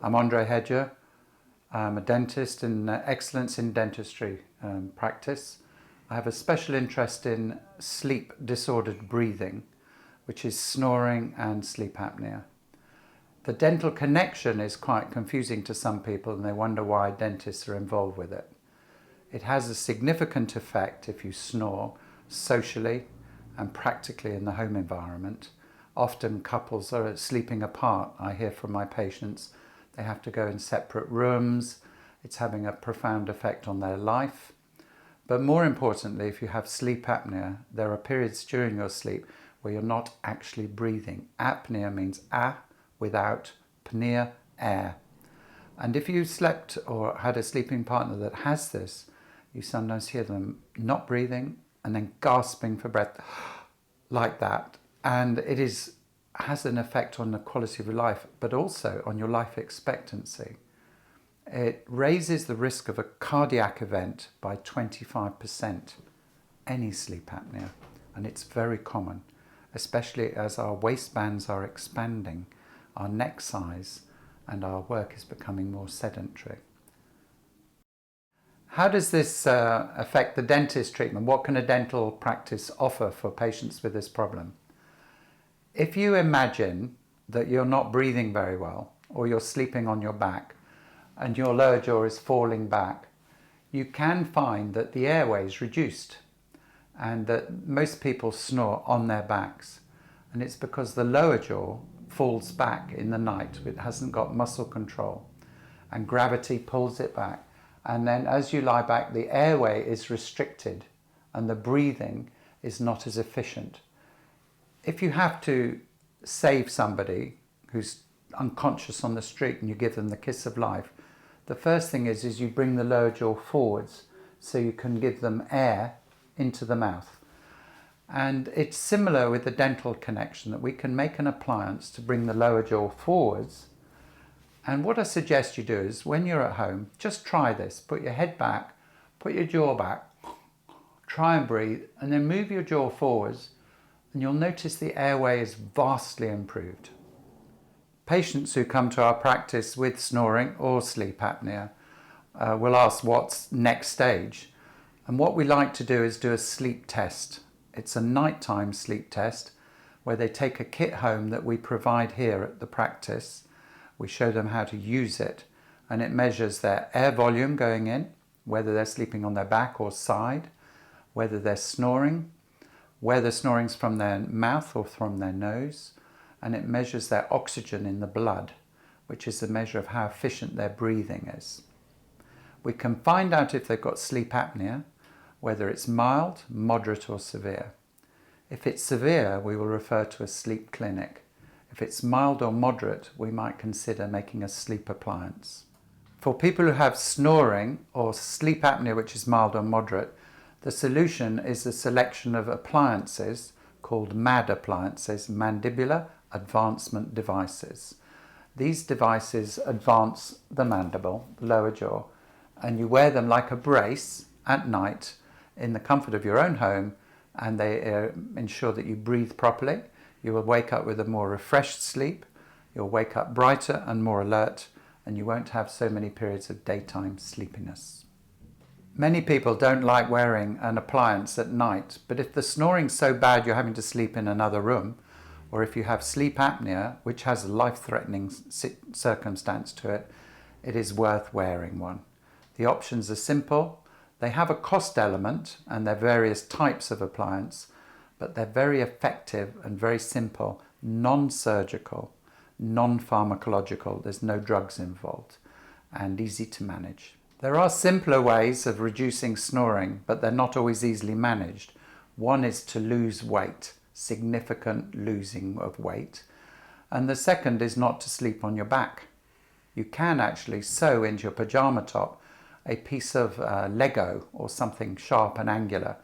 I'm Andre Hedger. I'm a dentist in excellence in dentistry practice. I have a special interest in sleep disordered breathing, which is snoring and sleep apnea. The dental connection is quite confusing to some people and they wonder why dentists are involved with it. It has a significant effect if you snore socially and practically in the home environment. Often couples are sleeping apart. I hear from my patients they have to go in separate rooms. It's having a profound effect on their life. But more importantly, if you have sleep apnea, there are periods during your sleep where you're not actually breathing. Apnea means without, pnea, air. And if you slept or had a sleeping partner that has this, you sometimes hear them not breathing and then gasping for breath like that. And it has an effect on the quality of your life, but also on your life expectancy. It raises the risk of a cardiac event by 25%, any sleep apnea. And it's very common, especially as our waistbands are expanding, our neck size, and our work is becoming more sedentary. How does this affect the dentist treatment? What can a dental practice offer for patients with this problem? If you imagine that you're not breathing very well, or you're sleeping on your back, and your lower jaw is falling back, you can find that the airway is reduced, and that most people snore on their backs. And it's because the lower jaw falls back in the night. It hasn't got muscle control, and gravity pulls it back. And then as you lie back, the airway is restricted, and the breathing is not as efficient. If you have to save somebody who's unconscious on the street and you give them the kiss of life, the first thing is you bring the lower jaw forwards so you can give them air into the mouth. And it's similar with the dental connection, that we can make an appliance to bring the lower jaw forwards. And what I suggest you do is when you're at home, just try this. Put your head back, put your jaw back, try and breathe, and then move your jaw forwards. And you'll notice the airway is vastly improved. Patients who come to our practice with snoring or sleep apnea will ask what's next stage. And what we like to do is do a sleep test. It's a nighttime sleep test where they take a kit home that we provide here at the practice. We show them how to use it, and it measures their air volume going in, whether they're sleeping on their back or side, whether they're snoring, whether snoring's from their mouth or from their nose, and it measures their oxygen in the blood, which is a measure of how efficient their breathing is. We can find out if they've got sleep apnea, whether it's mild, moderate or severe. If it's severe, we will refer to a sleep clinic. If it's mild or moderate, we might consider making a sleep appliance. For people who have snoring or sleep apnea, which is mild or moderate, the solution is a selection of appliances called MAD appliances, mandibular advancement devices. These devices advance the mandible, the lower jaw, and you wear them like a brace at night in the comfort of your own home, and they ensure that you breathe properly. You will wake up with a more refreshed sleep, you'll wake up brighter and more alert, and you won't have so many periods of daytime sleepiness. Many people don't like wearing an appliance at night, but if the snoring's so bad you're having to sleep in another room, or if you have sleep apnea, which has a life-threatening circumstance to it, it is worth wearing one. The options are simple. They have a cost element, and they're various types of appliance, but they're very effective and very simple, non-surgical, non-pharmacological. There's no drugs involved, and easy to manage. There are simpler ways of reducing snoring, but they're not always easily managed. One is to lose weight, significant losing of weight. And the second is not to sleep on your back. You can actually sew into your pajama top a piece of Lego or something sharp and angular,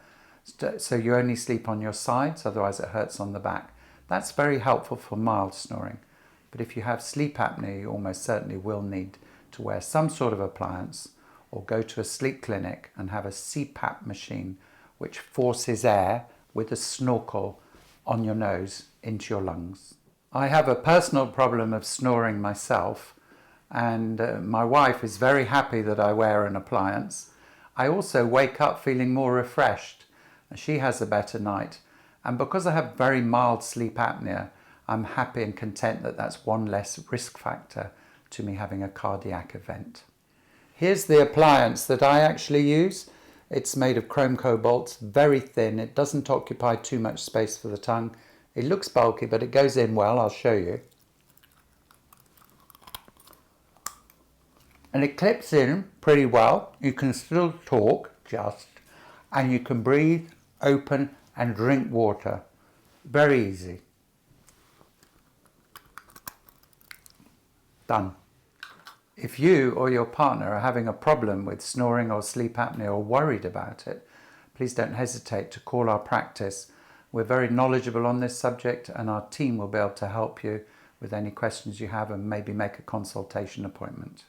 so you only sleep on your sides, otherwise it hurts on the back. That's very helpful for mild snoring. But if you have sleep apnea, you almost certainly will need to wear some sort of appliance or go to a sleep clinic and have a CPAP machine which forces air with a snorkel on your nose into your lungs. I have a personal problem of snoring myself, and my wife is very happy that I wear an appliance. I also wake up feeling more refreshed. She has a better night. And because I have very mild sleep apnea, I'm happy and content that that's one less risk factor to me having a cardiac event. Here's the appliance that I actually use. It's made of chrome cobalt, very thin. It doesn't occupy too much space for the tongue. It looks bulky, but it goes in well. I'll show you. And it clips in pretty well. You can still talk, and you can breathe, open, and drink water. Very easy. Done. If you or your partner are having a problem with snoring or sleep apnea or worried about it, please don't hesitate to call our practice. We're very knowledgeable on this subject, and our team will be able to help you with any questions you have and maybe make a consultation appointment.